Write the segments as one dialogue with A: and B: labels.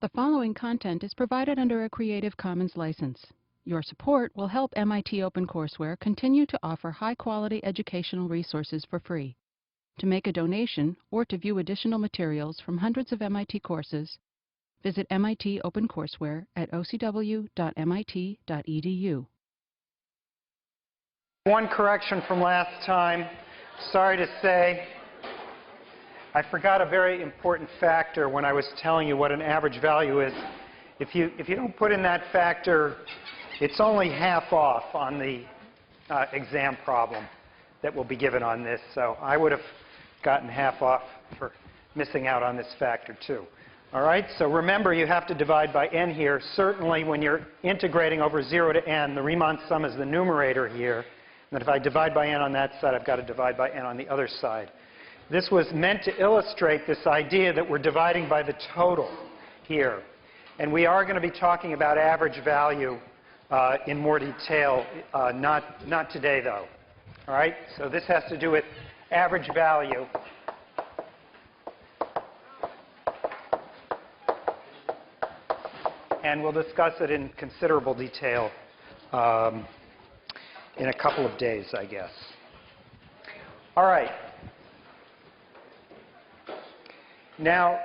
A: The following content is provided under a Creative Commons license. Your support will help MIT OpenCourseware continue to offer high-quality educational resources for free. To make a donation or to view additional materials from hundreds of MIT courses, visit MIT OpenCourseware at ocw.mit.edu.
B: One correction from last time. Sorry to say, I forgot a very important factor when I was telling you what an average value is. If you don't put in that factor, it's only half off on the exam problem that will be given on this. So I would have gotten half off for missing out on this factor too. All right, so remember you have to divide by n here. Certainly when you're integrating over 0 to n, the Riemann sum is the numerator here. And if I divide by n on that side, I've got to divide by n on the other side. This was meant to illustrate this idea that we're dividing by the total here. And we are going to be talking about average value in more detail, not today though. All right, so this has to do with average value. And we'll discuss it in considerable detail in a couple of days, I guess. All right. Now,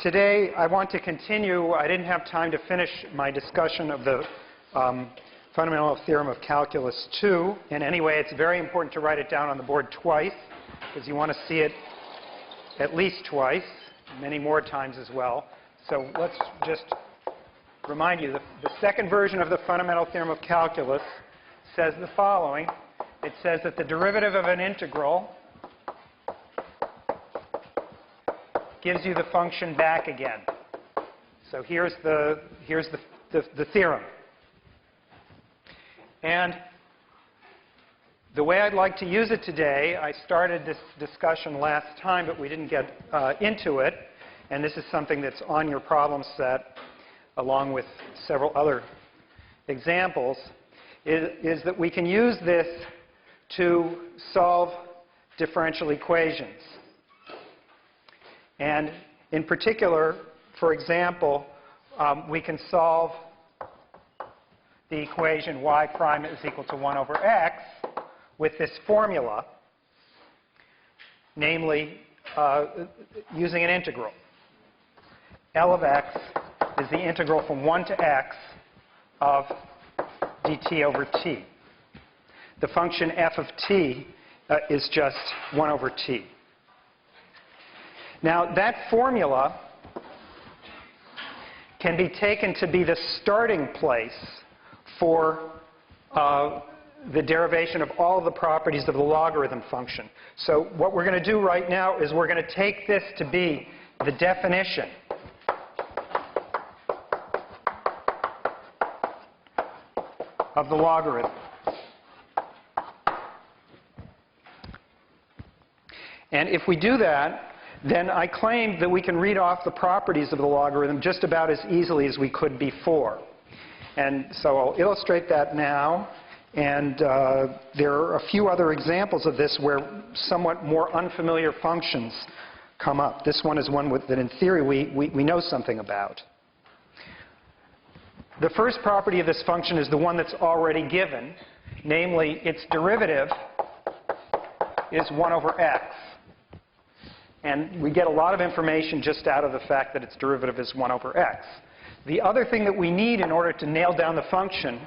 B: today I want to continue. I didn't have time to finish my discussion of the fundamental theorem of calculus 2. And anyway, it's very important to write it down on the board twice, because you want to see it at least twice, many more times as well. So let's just remind you, the second version of the fundamental theorem of calculus says the following. It says that the derivative of an integral gives you the function back again. So here's the theorem. And the way I'd like to use it today, I started this discussion last time, but we didn't get into it. And this is something that's on your problem set, along with several other examples, is that we can use this to solve differential equations. And in particular, for example, we can solve the equation y prime is equal to 1 over x with this formula, namely using an integral. L of x is the integral from 1 to x of dt over t. The function f of t is just 1 over t. Now, that formula can be taken to be the starting place for the derivation of all of the properties of the logarithm function. So what we're going to do right now is we're going to take this to be the definition of the logarithm. And if we do that, then I claim that we can read off the properties of the logarithm just about as easily as we could before. And so I'll illustrate that now. And there are a few other examples of this where somewhat more unfamiliar functions come up. This one is one that in theory we know something about. The first property of this function is the one that's already given, namely its derivative is 1 over x. And we get a lot of information just out of the fact that its derivative is 1 over x. The other thing that we need in order to nail down the function,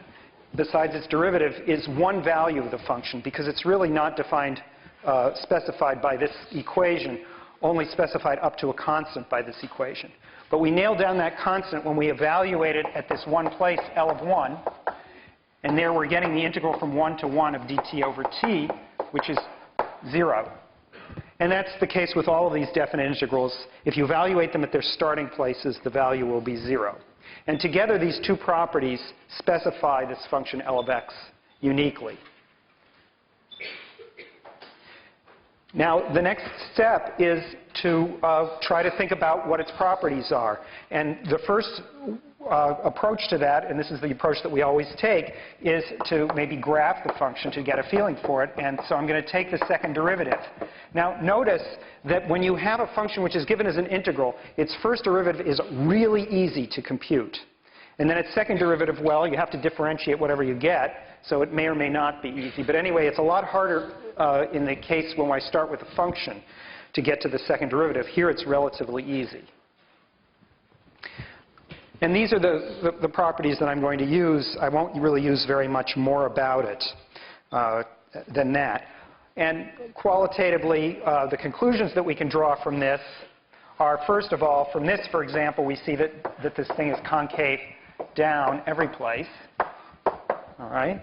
B: besides its derivative, is one value of the function, because it's really not defined, specified by this equation, only specified up to a constant by this equation. But we nail down that constant when we evaluate it at this one place, L of 1. And there we're getting the integral from 1 to 1 of dt over t, which is 0. And that's the case with all of these definite integrals. If you evaluate them at their starting places, the value will be 0. And together, these two properties specify this function L of x uniquely. Now, the next step is to try to think about what its properties are. And the first approach to that, and this is the approach that we always take, is to maybe graph the function to get a feeling for it. And so I'm going to take the second derivative. Now, notice that when you have a function which is given as an integral, its first derivative is really easy to compute. And then its second derivative, well, you have to differentiate whatever you get, so it may or may not be easy. But anyway, it's a lot harder in the case when I start with a function to get to the second derivative. Here it's relatively easy. And these are the properties that I'm going to use. I won't really use very much more about it than that. And qualitatively, the conclusions that we can draw from this are, first of all, from this, for example, we see that this thing is concave down every place. All right?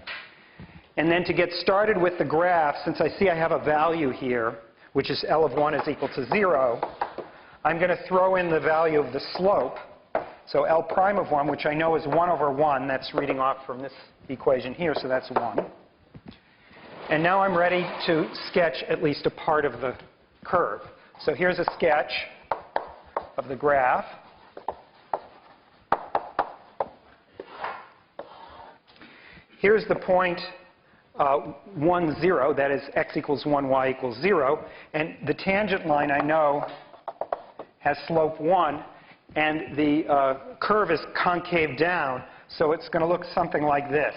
B: And then to get started with the graph, since I see I have a value here, which is L of 1 is equal to 0, I'm going to throw in the value of the slope. So L prime of 1, which I know is 1 over 1, that's reading off from this equation here, so that's 1. And now I'm ready to sketch at least a part of the curve. So here's a sketch of the graph. Here's the point 1, 0, that is x equals 1, y equals 0. And the tangent line, I know, has slope 1. And the curve is concave down, so it's going to look something like this.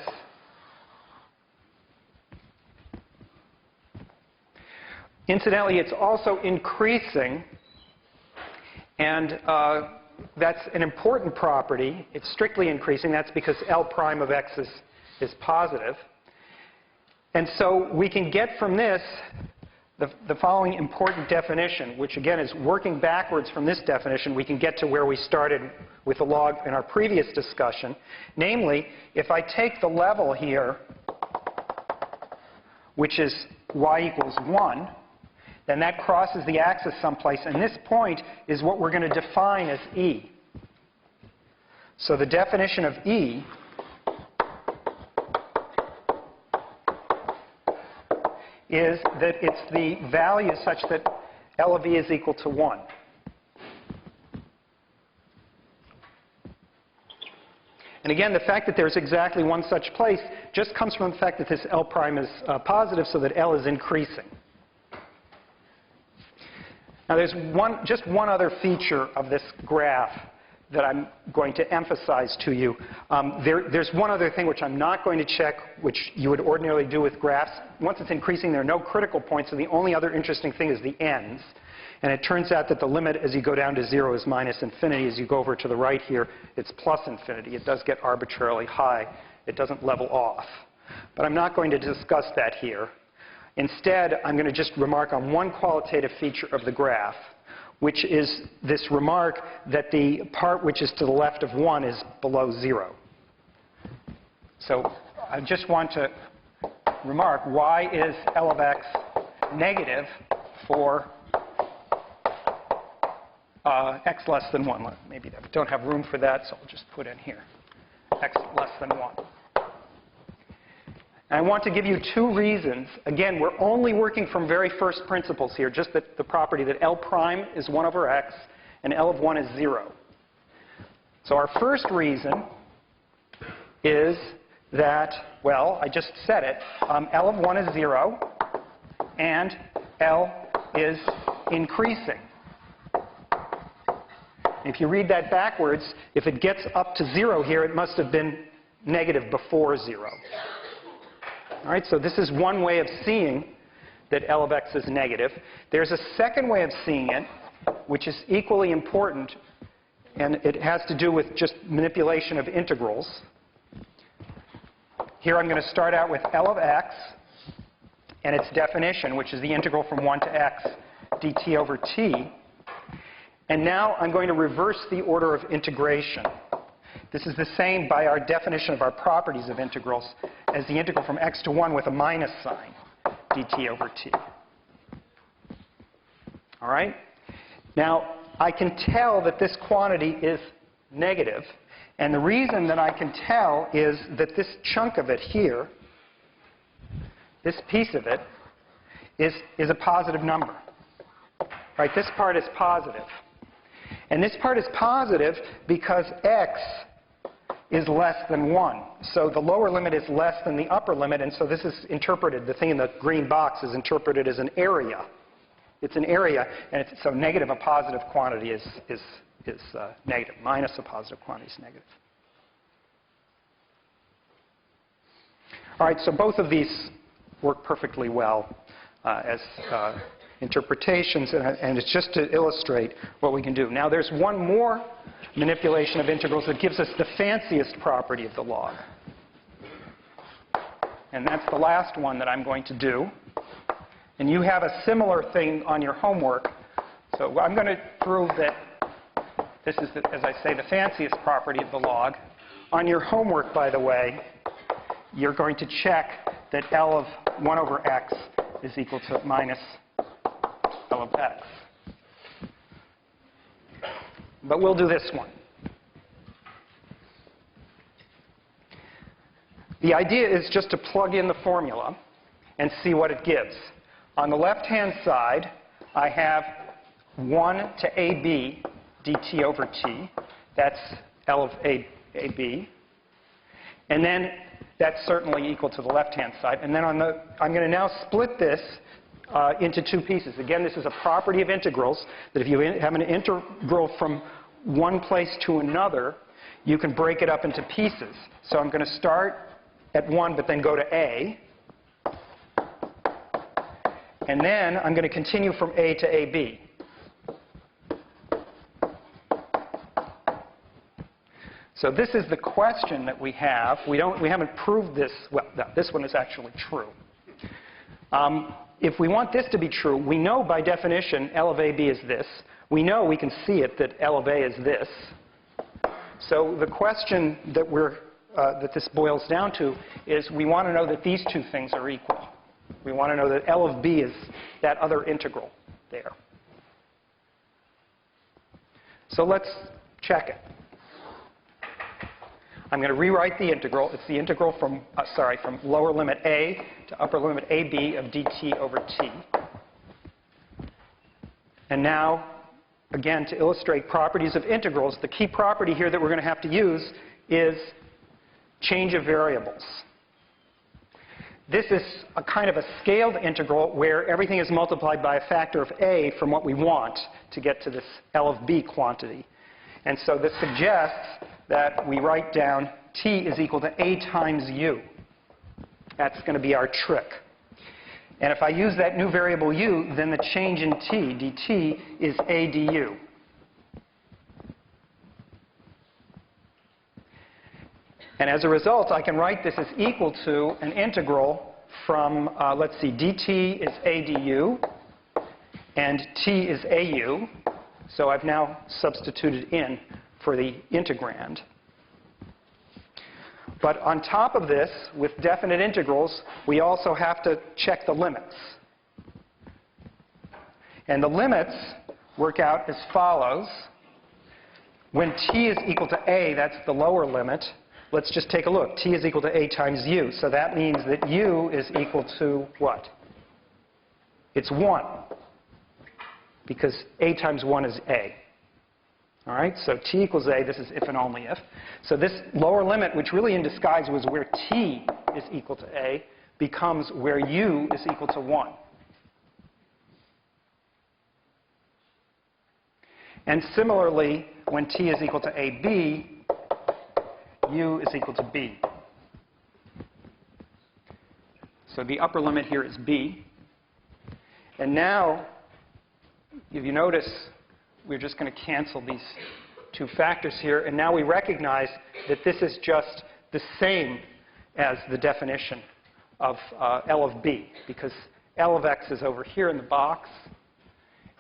B: Incidentally, it's also increasing, and that's an important property. It's strictly increasing. That's because L prime of x is positive. And so we can get from this the following important definition, which again is working backwards from this definition, we can get to where we started with the log in our previous discussion. Namely, if I take the level here, which is y equals 1, then that crosses the axis someplace, and this point is what we're going to define as E. So the definition of E is that it's the value such that L of E is equal to 1. And again, the fact that there's exactly one such place just comes from the fact that this L prime is positive, so that L is increasing. Now there's just one other feature of this graph that I'm going to emphasize to you. There's one other thing which I'm not going to check, which you would ordinarily do with graphs. Once it's increasing, there are no critical points, so the only other interesting thing is the ends. And it turns out that the limit as you go down to 0 is minus infinity. As you go over to the right here, it's plus infinity. It does get arbitrarily high. It doesn't level off. But I'm not going to discuss that here. Instead, I'm going to just remark on one qualitative feature of the graph, which is this remark that the part which is to the left of 1 is below 0. So I just want to remark, why is L of x negative for x less than 1? Maybe I don't have room for that, so I'll just put in here x less than 1. And I want to give you two reasons. Again, we're only working from very first principles here, just that the property that L prime is 1 over x and L of 1 is 0. So our first reason is that, well, I just said it, L of 1 is 0 and L is increasing. If you read that backwards, if it gets up to 0 here, it must have been negative before 0. All right, so this is one way of seeing that L of x is negative. There's a second way of seeing it, which is equally important, and it has to do with just manipulation of integrals. Here I'm going to start out with L of x and its definition, which is the integral from 1 to x dt over t. And now I'm going to reverse the order of integration. This is the same by our definition of our properties of integrals as the integral from x to 1 with a minus sign, dt over t. All right? Now, I can tell that this quantity is negative, and the reason that I can tell is that this chunk of it here, this piece of it, is a positive number. Right? This part is positive. And this part is positive because x is less than 1. So the lower limit is less than the upper limit, and so this is interpreted, the thing in the green box is interpreted as an area. It's an area, and so negative a positive quantity is negative. Minus a positive quantity is negative. All right, so both of these work perfectly well as interpretations, and it's just to illustrate what we can do. Now, there's one more manipulation of integrals that gives us the fanciest property of the log. And that's the last one that I'm going to do. And you have a similar thing on your homework. So I'm going to prove that this is, as I say, the fanciest property of the log. On your homework, by the way, you're going to check that L of 1 over x is equal to minus L of x. But we'll do this one. The idea is just to plug in the formula and see what it gives. On the left-hand side, I have 1 to AB dt over t. That's L of AB. And then that's certainly equal to the left-hand side. And then I'm going to now split this into two pieces. Again, this is a property of integrals, that if you have an integral from one place to another, you can break it up into pieces. So I'm going to start at 1, but then go to A. And then I'm going to continue from A to AB. So this is the question that we have. We haven't proved this. Well, no, this one is actually true. If we want this to be true, we know by definition L of AB is this. We know, we can see it, that L of A is this. So the question that that this boils down to is we want to know that these two things are equal. We want to know that L of B is that other integral there. So let's check it. I'm going to rewrite the integral. It's the integral from lower limit A to upper limit AB of dt over t. And now, again, to illustrate properties of integrals, the key property here that we're going to have to use is change of variables. This is a kind of a scaled integral where everything is multiplied by a factor of a from what we want to get to this L of B quantity. And so this suggests that we write down t is equal to a times u. That's going to be our trick. And if I use that new variable u, then the change in t, dt, is a du. And as a result, I can write this as equal to an integral from, let's see, dt is a du, and t is au. So I've now substituted in for the integrand. But on top of this, with definite integrals, we also have to check the limits. And the limits work out as follows. When t is equal to a, that's the lower limit. Let's just take a look. T is equal to a times u. So that means that u is equal to what? It's 1. Because a times 1 is a. All right, so t equals a. This is if and only if. So this lower limit, which really in disguise was where t is equal to a, becomes where u is equal to 1. And similarly, when t is equal to ab, u is equal to b. So the upper limit here is b. And now, if you notice, we're just going to cancel these two factors here. And now we recognize that this is just the same as the definition of L of B, because L of x is over here in the box.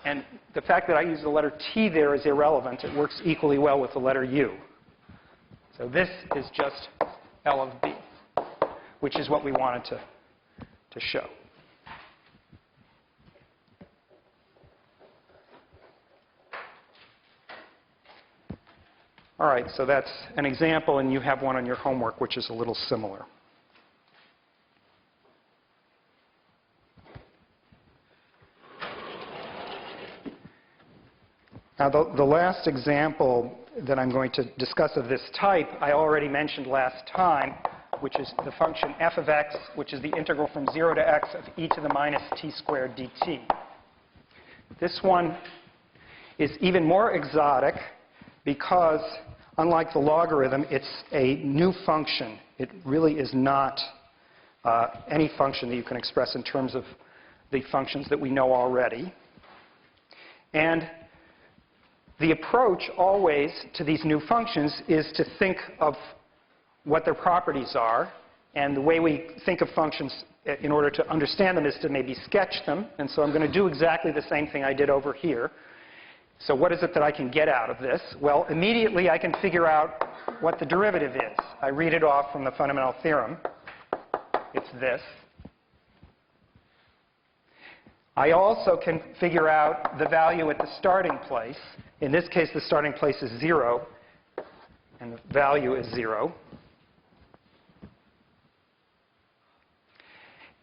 B: And the fact that I use the letter T there is irrelevant. It works equally well with the letter U. So this is just L of B, which is what we wanted to show. All right, so that's an example, and you have one on your homework, which is a little similar. Now, the last example that I'm going to discuss of this type, I already mentioned last time, which is the function f of x, which is the integral from 0 to x of e to the minus t squared dt. This one is even more exotic because, unlike the logarithm, it's a new function. It really is not any function that you can express in terms of the functions that we know already. And the approach always to these new functions is to think of what their properties are. And the way we think of functions in order to understand them is to maybe sketch them. And so I'm going to do exactly the same thing I did over here. So what is it that I can get out of this? Well, immediately I can figure out what the derivative is. I read it off from the fundamental theorem. It's this. I also can figure out the value at the starting place. In this case, the starting place is 0, and the value is 0.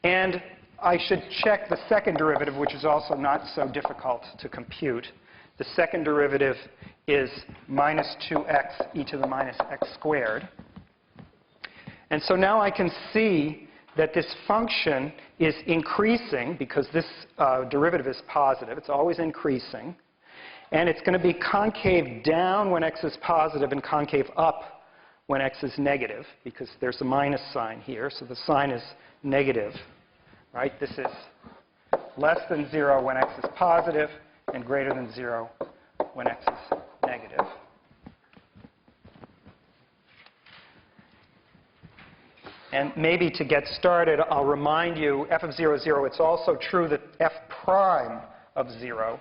B: And I should check the second derivative, which is also not so difficult to compute. The second derivative is minus 2x e to the minus x squared. And so now I can see that this function is increasing because this derivative is positive. It's always increasing. And it's going to be concave down when x is positive and concave up when x is negative, because there's a minus sign here. So the sign is negative, right? This is less than 0 when x is positive and greater than 0 when x is negative. And maybe to get started, I'll remind you, f of 0 is 0. It's also true that f prime of 0,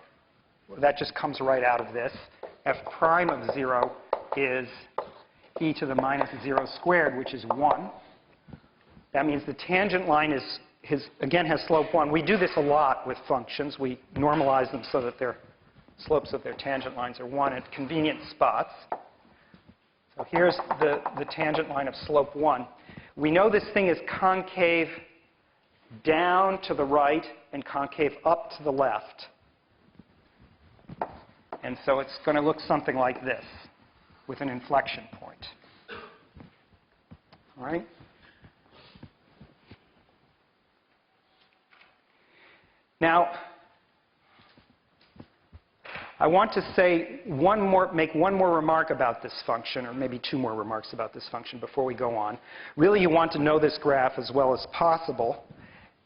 B: that just comes right out of this. F prime of 0 is e to the minus 0 squared, which is 1. That means the tangent line again has slope 1. We do this a lot with functions. We normalize them so that their slopes of their tangent lines are 1 at convenient spots. So here's the tangent line of slope 1. We know this thing is concave down to the right and concave up to the left. And so it's going to look something like this with an inflection point. All right? Now, I want to make one more remark about this function, or maybe two more remarks about this function before we go on. Really, you want to know this graph as well as possible.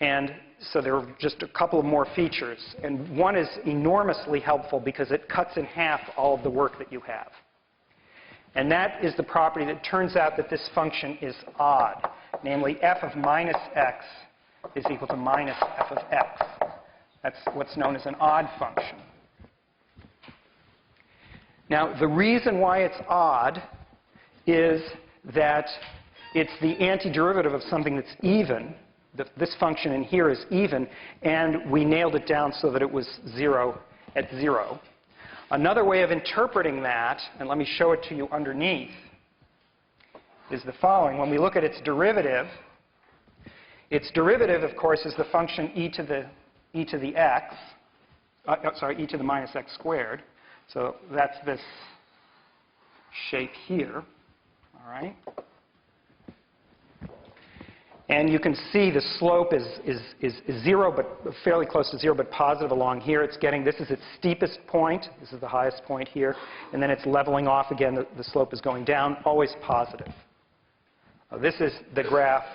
B: And so there are just a couple of more features. And one is enormously helpful because it cuts in half all of the work that you have. And that is the property that turns out that this function is odd. Namely, f of minus x is equal to minus f of x. That's what's known as an odd function. Now, the reason why it's odd is that it's the antiderivative of something that's even. This function in here is even, and we nailed it down so that it was 0 at 0. Another way of interpreting that, and let me show it to you underneath, is the following. When we look at its derivative, of course, is the function e to the minus x squared. So that's this shape here, all right? And you can see the slope is 0, but fairly close to 0, but positive along here. This is its steepest point. This is the highest point here. And then it's leveling off again. The slope is going down, always positive. This is the graph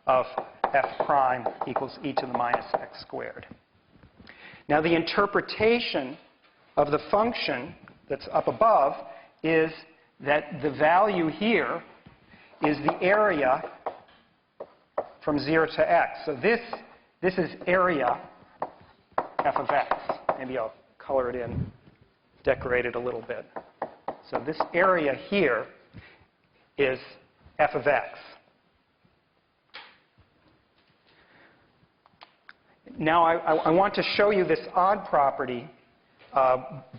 B: of f prime equals e to the minus x squared. Now, the interpretation of the function that's up above is that the value here is the area from 0 to x. So this is area f of x. Maybe I'll color it in, decorate it a little bit. So this area here is f of x. Now, I want to show you this odd property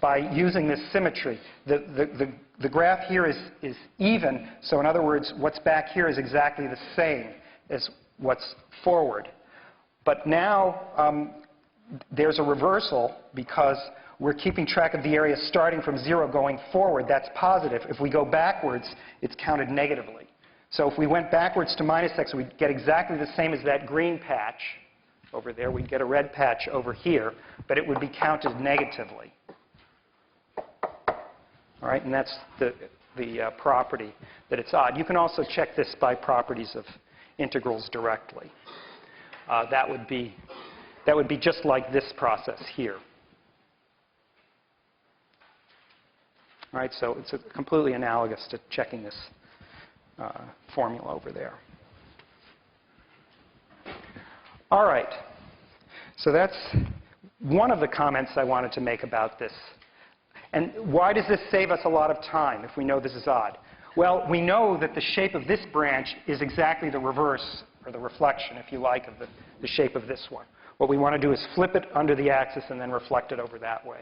B: by using this symmetry. The graph here is even, so in other words, what's back here is exactly the same as what's forward. But now there's a reversal because we're keeping track of the area starting from 0 going forward. That's positive. If we go backwards, it's counted negatively. So if we went backwards to minus x, we'd get exactly the same as that green patch over there. We'd get a red patch over here, but it would be counted negatively. All right, and that's the property that it's odd. You can also check this by properties of integrals directly. That would be just like this process here. All right, so it's completely analogous to checking this formula over there. All right, so that's one of the comments I wanted to make about this. And why does this save us a lot of time if we know this is odd? Well, we know that the shape of this branch is exactly the reverse, or the reflection, if you like, of the shape of this one. What we want to do is flip it under the axis and then reflect it over that way.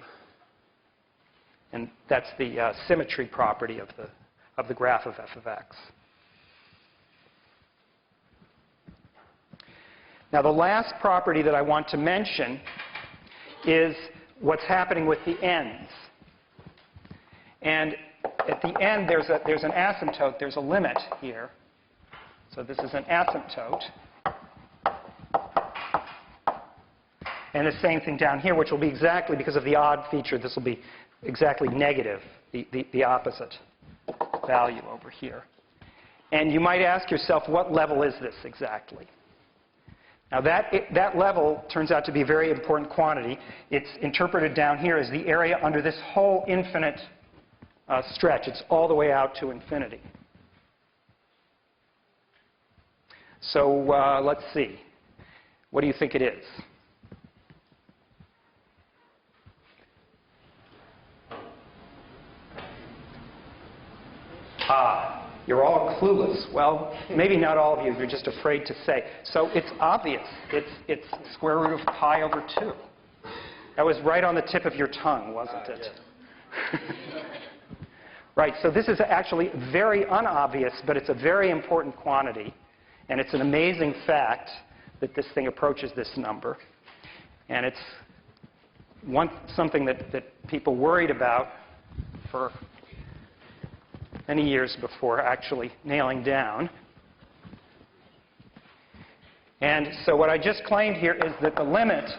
B: And that's the symmetry property of the graph of f of x. Now, the last property that I want to mention is what's happening with the ends. And at the end, there's an asymptote. There's a limit here. So this is an asymptote. And the same thing down here, which will be exactly, because of the odd feature, this will be exactly negative, the opposite value over here. And you might ask yourself, what level is this exactly? Now, that level turns out to be a very important quantity. It's interpreted down here as the area under this whole infinite stretch. It's all the way out to infinity. So let's see. What do you think it is? You're all clueless. Well, maybe not all of you. You're just afraid to say. So it's obvious. It's square root of pi over 2. That was right on the tip of your tongue, wasn't it? Right. So this is actually very unobvious, but it's a very important quantity. And it's an amazing fact that this thing approaches this number. And it's something that people worried about for many years before actually nailing down. And so what I just claimed here is that the limit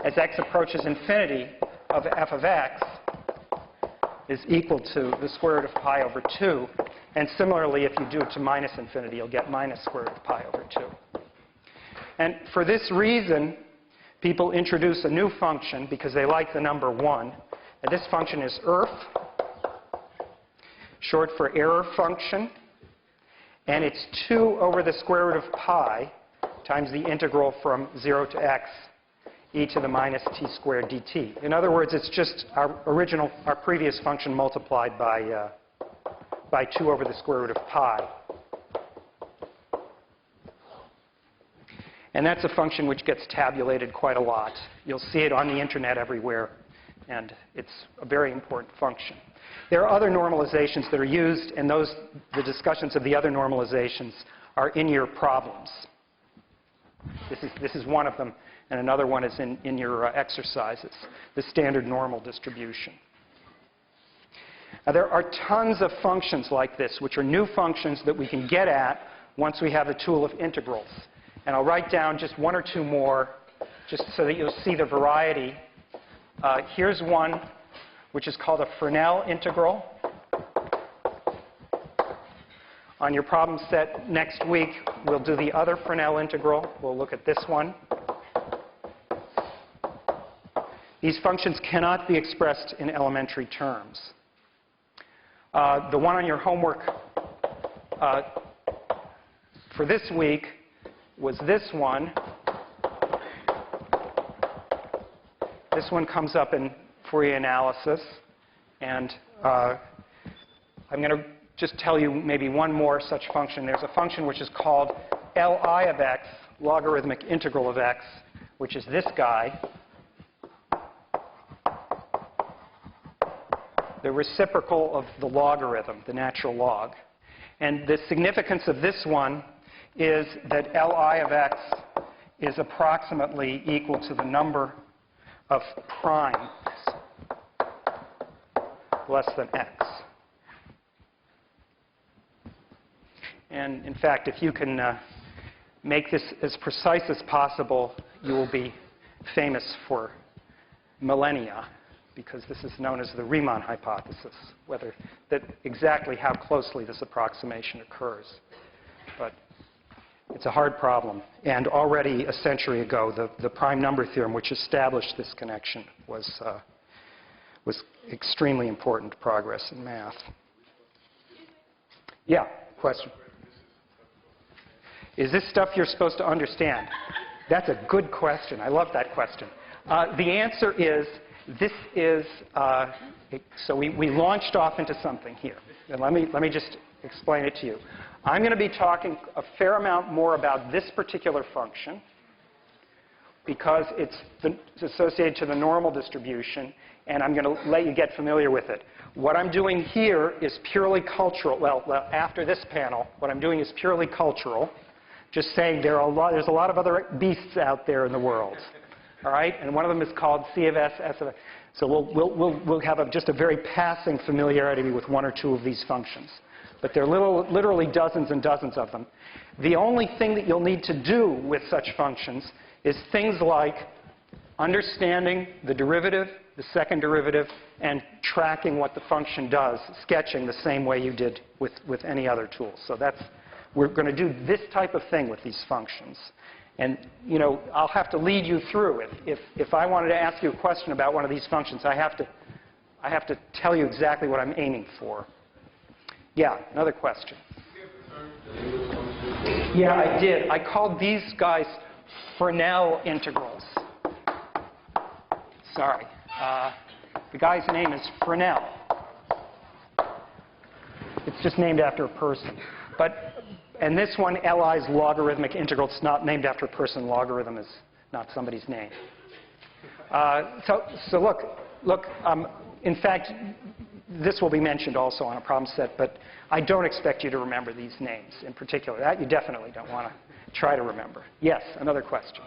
B: as x approaches infinity of f of x is equal to the square root of pi over 2. And similarly, if you do it to minus infinity, you'll get minus square root of pi over 2. And for this reason, people introduce a new function because they like the number 1. And this function is ERF, short for error function. And it's 2 over the square root of pi times the integral from 0 to x e to the minus t squared dt. In other words, it's just our previous function multiplied by 2 over the square root of pi. And that's a function which gets tabulated quite a lot. You'll see it on the internet everywhere, and it's a very important function. There are other normalizations that are used, and the discussions of the other normalizations are in your problems. This is one of them, and another one is in your exercises, the standard normal distribution. Now, there are tons of functions like this, which are new functions that we can get at once we have the tool of integrals. And I'll write down just one or two more, just so that you'll see the variety. Here's one, which is called a Fresnel integral. On your problem set next week, we'll do the other Fresnel integral. We'll look at this one. These functions cannot be expressed in elementary terms. The one on your homework for this week was this one. This one comes up in Fourier analysis. And I'm going to just tell you maybe one more such function. There's a function which is called Li of x, logarithmic integral of x, which is this guy. The reciprocal of the logarithm, the natural log. And the significance of this one is that Li of x is approximately equal to the number of primes less than x. And in fact, if you can make this as precise as possible, you will be famous for millennia, because this is known as the Riemann hypothesis, exactly how closely this approximation occurs. But it's a hard problem. And already a century ago, the prime number theorem, which established this connection, was extremely important progress in math. Yeah, question? Is this stuff you're supposed to understand? That's a good question. I love that question. The answer is, this is, so we launched off into something here. And let me just explain it to you. I'm going to be talking a fair amount more about this particular function because it's associated to the normal distribution, and I'm going to let you get familiar with it. What I'm doing here is purely cultural. Well, after this panel, what I'm doing is purely cultural, just saying there's a lot of other beasts out there in the world. All right? And one of them is called C of S, S of S. So we'll have just a very passing familiarity with one or two of these functions. But there are literally dozens and dozens of them. The only thing that you'll need to do with such functions is things like understanding the derivative, the second derivative, and tracking what the function does, sketching the same way you did with any other tool. So we're going to do this type of thing with these functions. And, you know, I'll have to lead you through it. If I wanted to ask you a question about one of these functions, I have to tell you exactly what I'm aiming for. Yeah, another question. Yeah, I did. I called these guys Fresnel integrals. Sorry. The guy's name is Fresnel. It's just named after a person. And this one, Li's logarithmic integral, it's not named after a person. Logarithm is not somebody's name. So look. In fact, this will be mentioned also on a problem set, but I don't expect you to remember these names in particular. That you definitely don't want to try to remember. Yes, another question.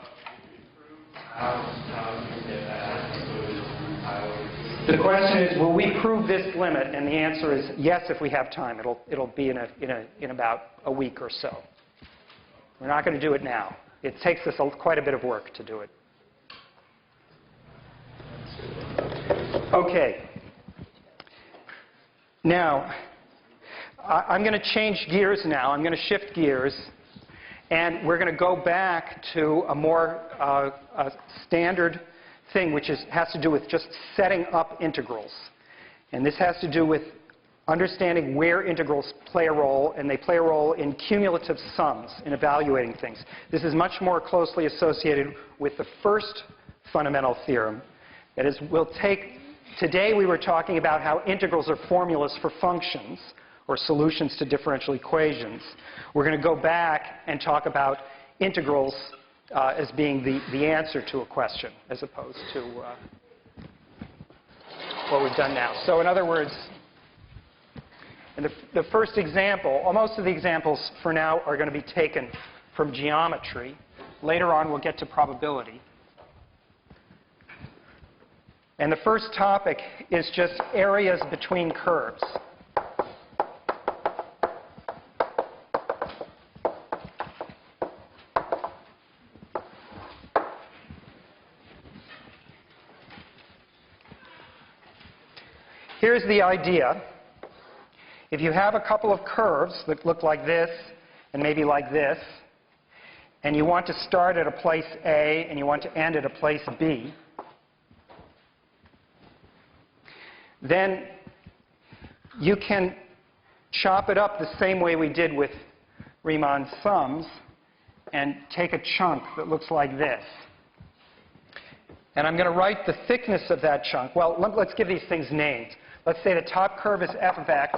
B: The question is, will we prove this limit? And the answer is yes, if we have time. It'll be in about a week or so. We're not going to do it now. It takes us quite a bit of work to do it. Okay. Now, I'm going to change gears now. I'm going to shift gears. And we're going to go back to a more standard thing, which has to do with just setting up integrals. And this has to do with understanding where integrals play a role, and they play a role in cumulative sums, in evaluating things. This is much more closely associated with the first fundamental theorem. That is, today we were talking about how integrals are formulas for functions, or solutions to differential equations. We're going to go back and talk about integrals as being the answer to a question, as opposed to what we've done now. So in other words, in the first example, most of the examples for now are going to be taken from geometry. Later on, we'll get to probability. And the first topic is just areas between curves. Here's the idea. If you have a couple of curves that look like this and maybe like this, and you want to start at a place A and you want to end at a place B, then you can chop it up the same way we did with Riemann sums and take a chunk that looks like this. And I'm going to write the thickness of that chunk. Well, let's give these things names. Let's say the top curve is f of x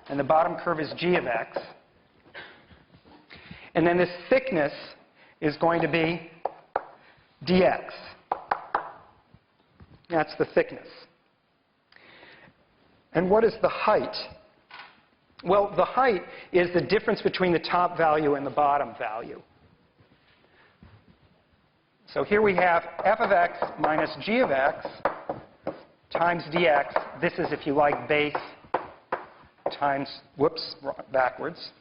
B: and the bottom curve is g of x. And then this thickness is going to be dx. That's the thickness. And what is the height? Well, the height is the difference between the top value and the bottom value. So here we have f of x minus g of x times dx. This is, if you like, base times, whoops, backwards.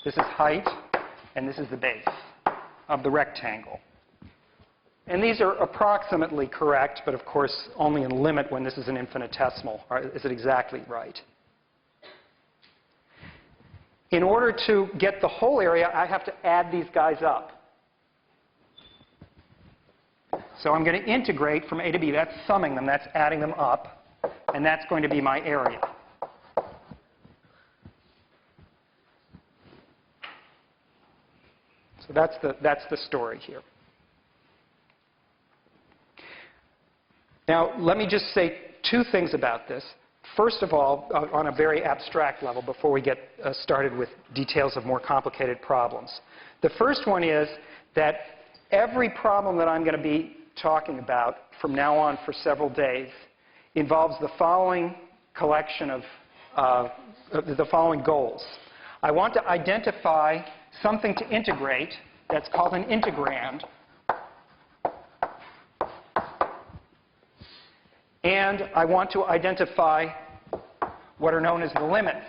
B: This is height, and this is the base of the rectangle. And these are approximately correct, but of course only in limit when this is an infinitesimal. Is it exactly right? In order to get the whole area, I have to add these guys up. So I'm going to integrate from A to B. That's summing them. That's adding them up. And that's going to be my area. So that's the story here. Now, let me just say two things about this. First of all, on a very abstract level, before we get started with details of more complicated problems. The first one is that every problem that I'm going to be talking about from now on for several days involves the following collection of the following goals. I want to identify something to integrate that's called an integrand. And I want to identify what are known as the limits.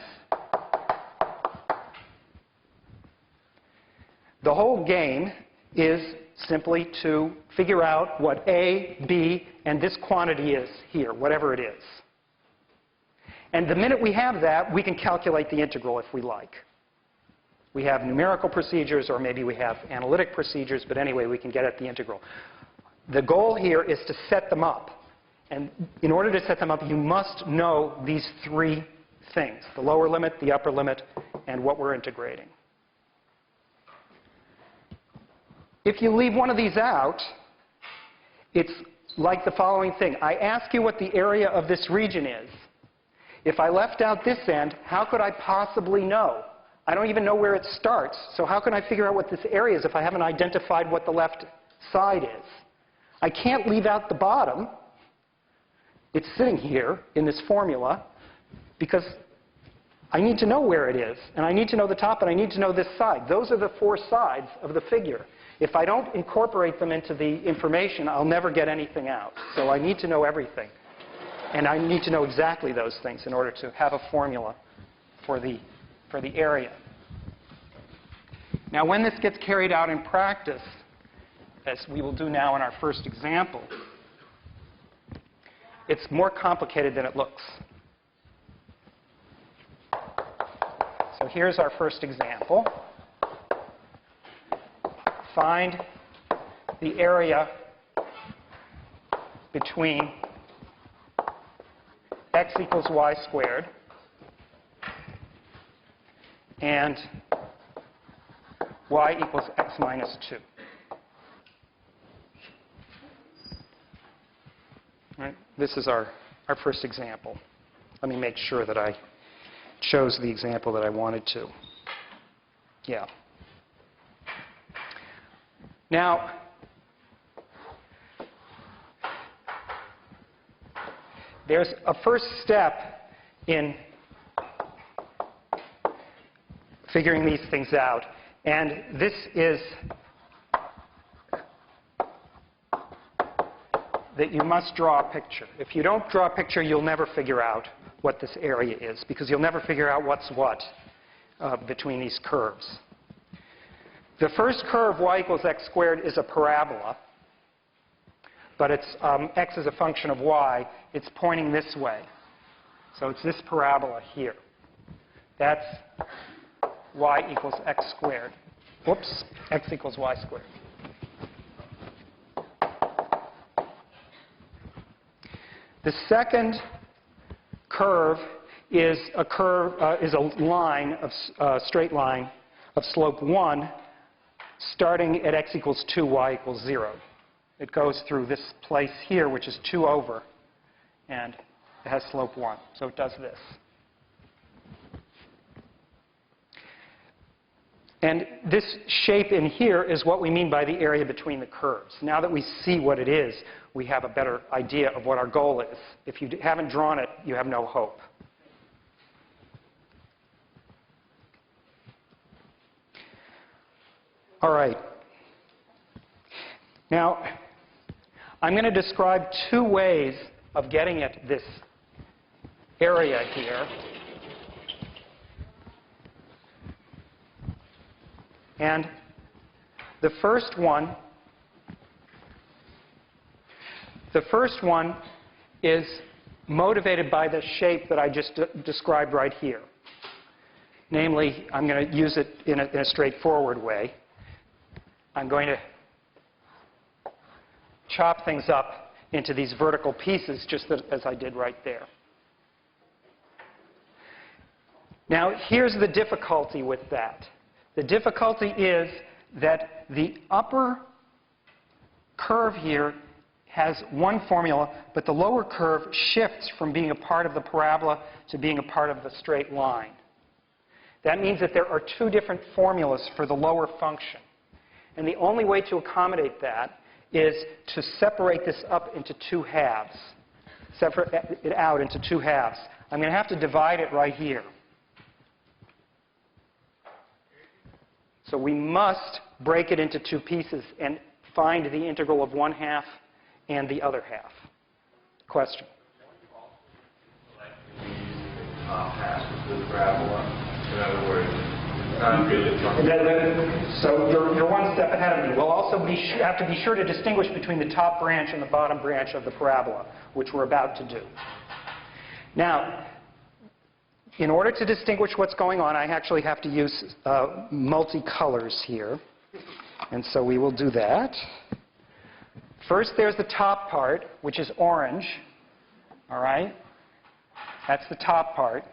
B: The whole game is simply to figure out what A, B, and this quantity is here, whatever it is. And the minute we have that, we can calculate the integral if we like. We have numerical procedures, or maybe we have analytic procedures, but anyway, we can get at the integral. The goal here is to set them up. And in order to set them up, you must know these three things: the lower limit, the upper limit, and what we're integrating. If you leave one of these out, it's like the following thing. I ask you what the area of this region is. If I left out this end, how could I possibly know? I don't even know where it starts, so how can I figure out what this area is if I haven't identified what the left side is? I can't leave out the bottom. It's sitting here in this formula because I need to know where it is, and I need to know the top, and I need to know this side. Those are the four sides of the figure. If I don't incorporate them into the information, I'll never get anything out. So I need to know everything. And I need to know exactly those things in order to have a formula for the area. Now, when this gets carried out in practice, as we will do now in our first example, it's more complicated than it looks. So here's our first example. Find the area between x equals y squared and y equals x minus 2. Right? This is our first example. Let me make sure that I chose the example that I wanted to. Yeah. Now, there's a first step in figuring these things out, and this is that you must draw a picture. If you don't draw a picture, you'll never figure out what this area is, because you'll never figure out what's what between these curves. The first curve, y equals x squared, is a parabola, but it's x is a function of y. It's pointing this way. So it's this parabola here. That's y equals x squared. Whoops, x equals y squared. The second curve is a line of straight line of slope 1, starting at x equals 2, y equals 0. It goes through this place here, which is 2 over, and it has slope 1. So it does this. And this shape in here is what we mean by the area between the curves. Now that we see what it is, we have a better idea of what our goal is. If you haven't drawn it, you have no hope. All right. Now, I'm going to describe two ways of getting at this area here. And the first one is motivated by the shape that I just described right here. Namely, I'm going to use it in a straightforward way. I'm going to chop things up into these vertical pieces, just as I did right there. Now, here's the difficulty with that. The difficulty is that the upper curve here has one formula, but the lower curve shifts from being a part of the parabola to being a part of the straight line. That means that there are two different formulas for the lower function. And the only way to accommodate that is to separate this up into two halves. Separate it out into two halves. I'm going to have to divide it right here. So we must break it into two pieces and find the integral of one half and the other half. Question?
C: Half of the parabola. In other words, it's not really.
B: So you're one step ahead of me. We'll also have to be sure to distinguish between the top branch and the bottom branch of the parabola, which we're about to do. Now, in order to distinguish what's going on, I actually have to use multicolors here. And so we will do that. First, there's the top part, which is orange. All right? That's the top part.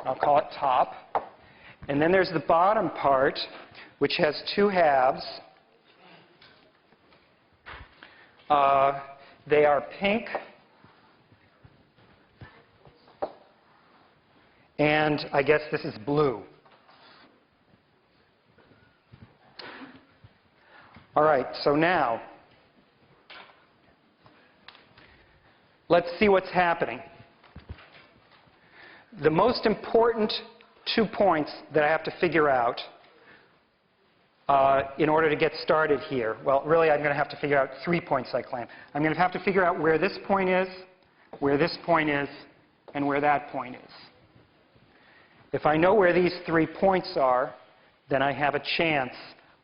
B: I'll call it top. And then there's the bottom part, which has two halves. They are pink and I guess this is blue. All right, so now let's see what's happening. The most important 2 points that I have to figure out in order to get started here, well, really I'm going to have to figure out 3 points, I claim. I'm going to have to figure out where this point is, where this point is, and where that point is. If I know where these 3 points are, then I have a chance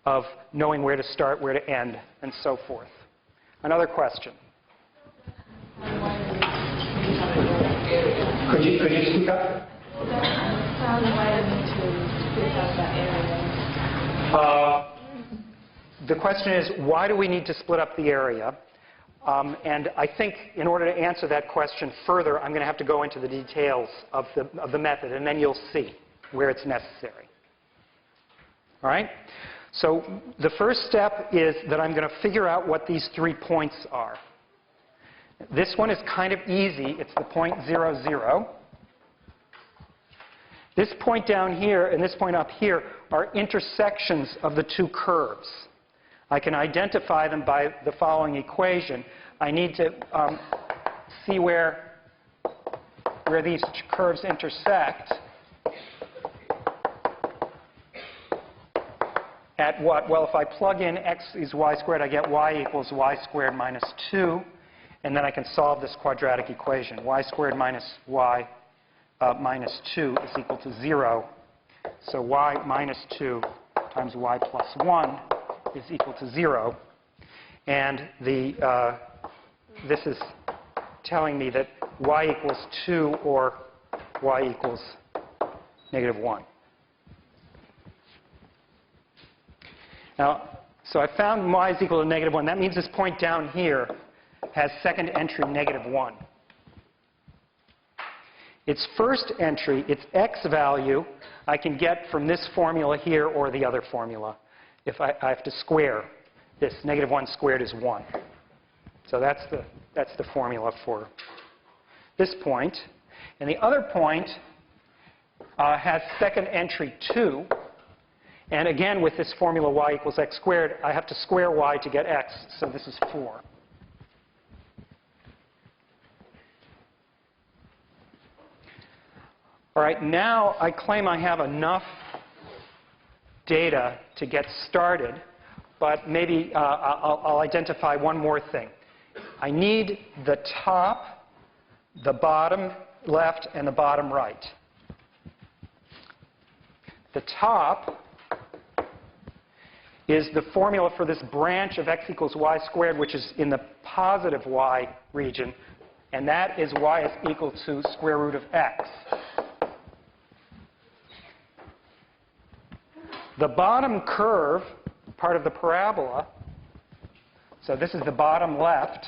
B: of knowing where to start, where to end, and so forth. Another question? Could you speak up? The question is, why do we need to split up the area? And I think in order to answer that question further, I'm going to have to go into the details of the method, and then you'll see where it's necessary. All right? So the first step is that I'm going to figure out what these 3 points are. This one is kind of easy. It's the point 0, 0. This point down here and this point up here are intersections of the 2 curves. I can identify them by the following equation. I need to see where these curves intersect. At what? Well, if I plug in x is y squared, I get y equals y squared minus 2. And then I can solve this quadratic equation. Y squared minus y minus 2 is equal to 0. So y minus 2 times y plus 1 is equal to 0. And this is telling me that y equals 2 or y equals negative 1. Now, so I found y is equal to negative 1. That means this point down here has second entry negative 1. Its first entry, its x value, I can get from this formula here or the other formula. If I have to square this, negative 1 squared is 1. So that's the formula for this point. And the other point has second entry 2. And again, with this formula y equals x squared, I have to square y to get x, so this is 4. All right, now I claim I have enough data to get started, but maybe I'll identify one more thing. I need the top, the bottom left, and the bottom right. The top is the formula for this branch of x equals y squared, which is in the positive y region, and that is y is equal to square root of x. The bottom curve, part of the parabola, so this is the bottom left,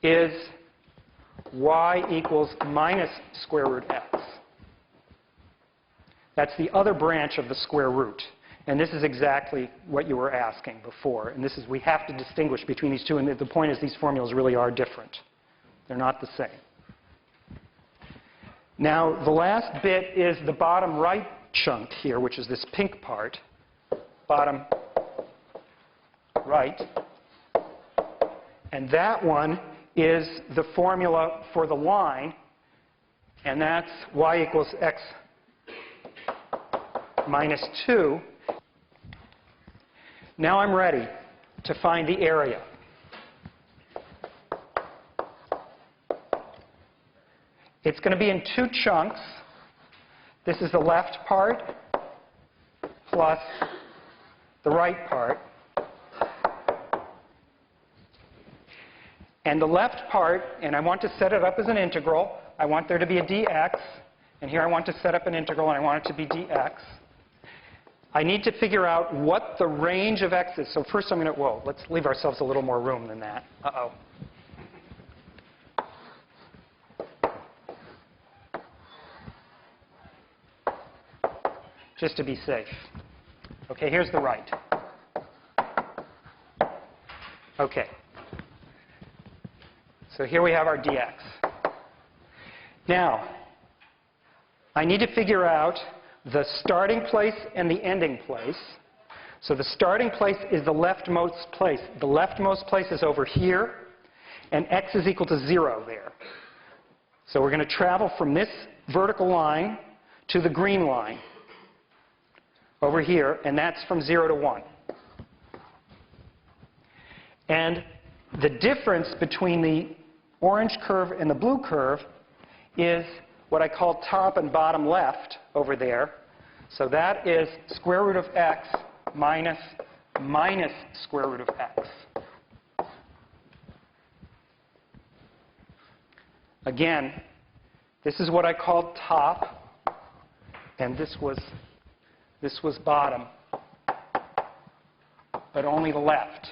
B: is y equals minus square root x. That's the other branch of the square root. And this is exactly what you were asking before. And this is, we have to distinguish between these two. And the point is these formulas really are different. They're not the same. Now, the last bit is the bottom right chunk here, which is this pink part. Bottom right. And that one is the formula for the line. And that's y equals x minus 2. Now I'm ready to find the area. It's going to be in two chunks. This is the left part plus the right part. And the left part, and I want to set it up as an integral. I want there to be a dx. And here I want to set up an integral, and I want it to be dx. I need to figure out what the range of x is. So first I'm going to, whoa, let's leave ourselves a little more room than that. Uh-oh. Just to be safe. Okay, here's the right. Okay. So here we have our dx. Now, I need to figure out the starting place and the ending place. So the starting place is the leftmost place. The leftmost place is over here, and x is equal to 0 there. So we're going to travel from this vertical line to the green line over here, and that's from 0 to 1. And the difference between the orange curve and the blue curve is what I call top and bottom left over there. So that is square root of x minus square root of x. Again, this is what I called top, and this was bottom, but only the left.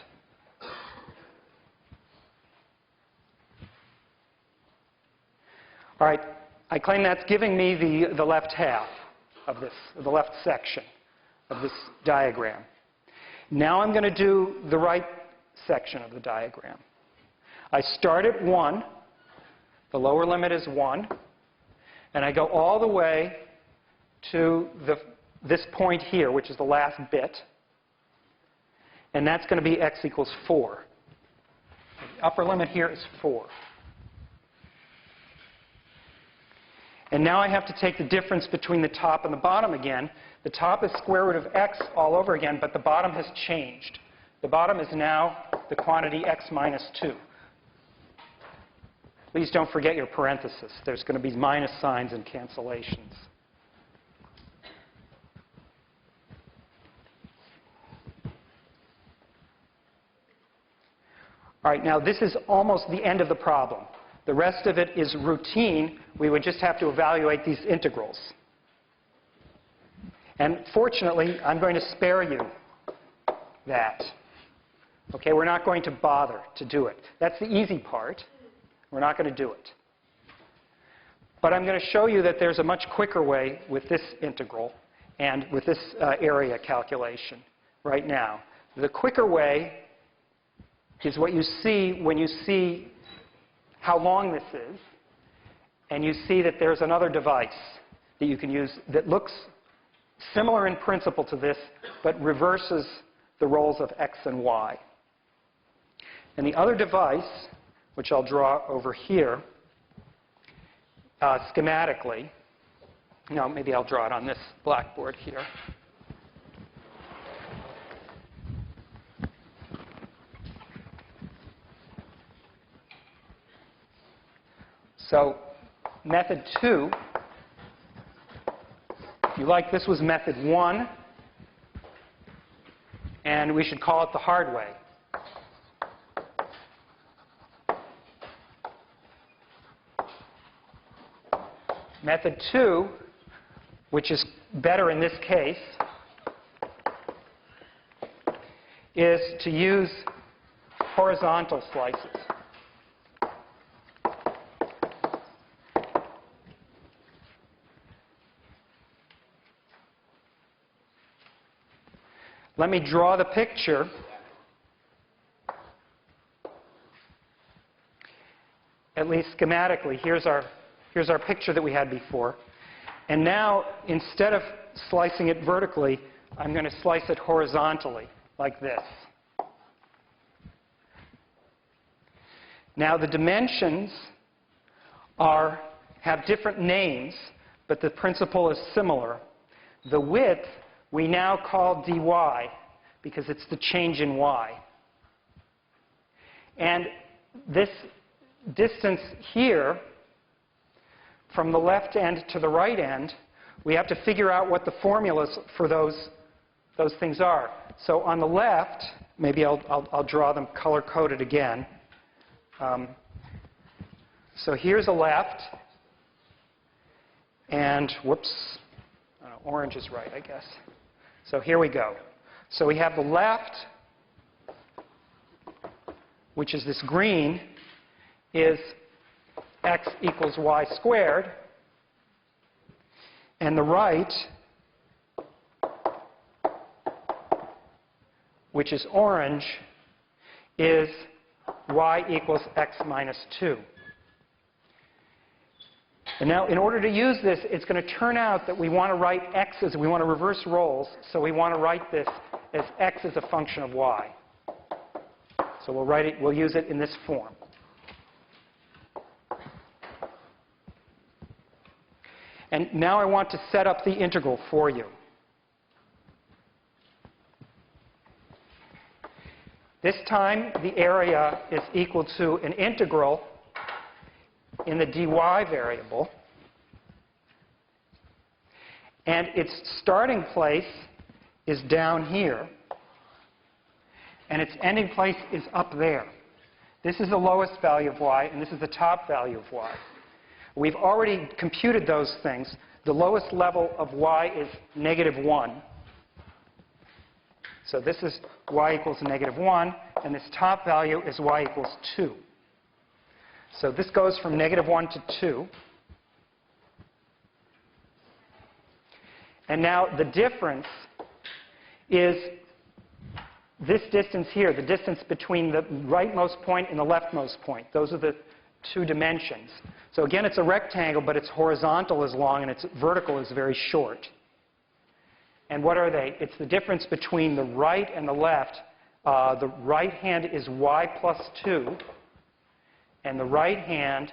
B: All right. I claim that's giving me the left half of this, the left section of this diagram. Now I'm going to do the right section of the diagram. I start at 1. The lower limit is 1. And I go all the way to this point here, which is the last bit. And that's going to be x equals 4. The upper limit here is 4. And now I have to take the difference between the top and the bottom again. The top is square root of x all over again, but the bottom has changed. The bottom is now the quantity x minus 2. Please don't forget your parenthesis. There's going to be minus signs and cancellations. All right, now this is almost the end of the problem. The rest of it is routine. We would just have to evaluate these integrals. And fortunately, I'm going to spare you that. Okay, we're not going to bother to do it. That's the easy part. We're not going to do it. But I'm going to show you that there's a much quicker way with this integral and with this area calculation right now. The quicker way is what you see when you see how long this is, and you see that there's another device that you can use that looks similar in principle to this, but reverses the roles of x and y. And the other device, which I'll draw over here schematically, no, maybe I'll draw it on this blackboard here. So method 2, if you like, this was method 1, and we should call it the hard way. Method 2, which is better in this case, is to use horizontal slices. Let me draw the picture. At least schematically, here's our picture that we had before. And now, instead of slicing it vertically, I'm going to slice it horizontally, like this. Now, the dimensions have different names, but the principle is similar. The width we now call dy, because it's the change in y. And this distance here, from the left end to the right end, we have to figure out what the formulas for those things are. So on the left, maybe I'll draw them color-coded again. So here's a left, and whoops, orange is right, I guess. So here we go. So we have the left, which is this green, is x equals y squared, and the right, which is orange, is y equals x minus 2. And now, in order to use this, it's going to turn out that we want to write x as we want to reverse roles, so we want to write this as x as a function of y. So we'll use it in this form. And now I want to set up the integral for you. This time, the area is equal to an integral in the dy variable. And its starting place is down here. And its ending place is up there. This is the lowest value of y, and this is the top value of y. We've already computed those things. The lowest level of y is -1. So this is y equals -1, and this top value is y equals 2. So this goes from -1 to 2. And now the difference is this distance here, the distance between the rightmost point and the leftmost point. Those are the two dimensions. So again, it's a rectangle, but its horizontal is long and its vertical is very short. And what are they? It's the difference between the right and the left. The right hand is y plus 2, and the right hand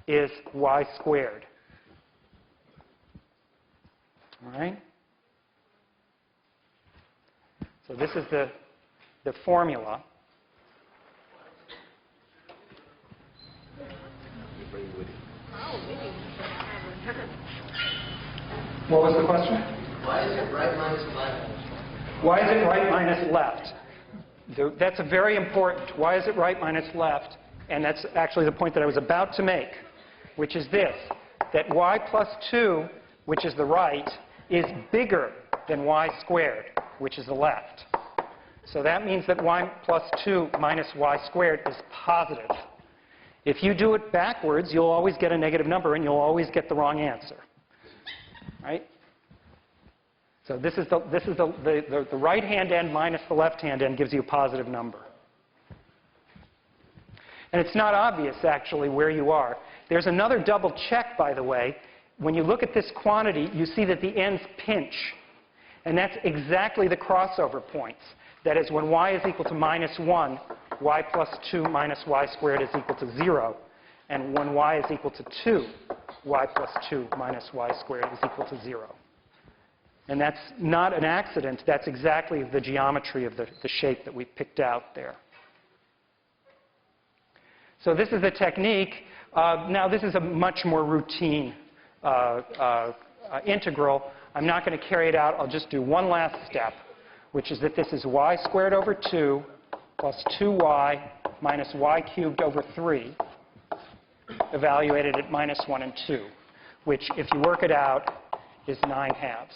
B: is y squared. All right? So this is the formula. What was the question?
D: Why is it right minus left?
B: Why is it right minus left? That's a very important. Why is it right minus left? And that's actually the point that I was about to make, which is this, that y plus 2, which is the right, is bigger than y squared, which is the left. So that means that y plus 2 minus y squared is positive. If you do it backwards, you'll always get a negative number, and you'll always get the wrong answer. Right? So this is the right-hand end minus the left-hand end gives you a positive number. And it's not obvious, actually, where you are. There's another double check, by the way. When you look at this quantity, you see that the ends pinch. And that's exactly the crossover points. That is, when y is equal to -1, y plus 2 minus y squared is equal to 0. And when y is equal to 2, y plus 2 minus y squared is equal to 0. And that's not an accident. That's exactly the geometry of the shape that we picked out there. So this is a technique. Now this is a much more routine integral. I'm not going to carry it out. I'll just do one last step, which is that this is y squared over 2 plus 2y minus y cubed over 3, evaluated at minus 1 and 2, which, if you work it out, is 9/2.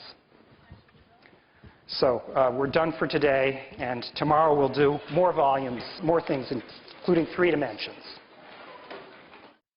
B: So we're done for today, and tomorrow we'll do more volumes, more things, including 3 dimensions.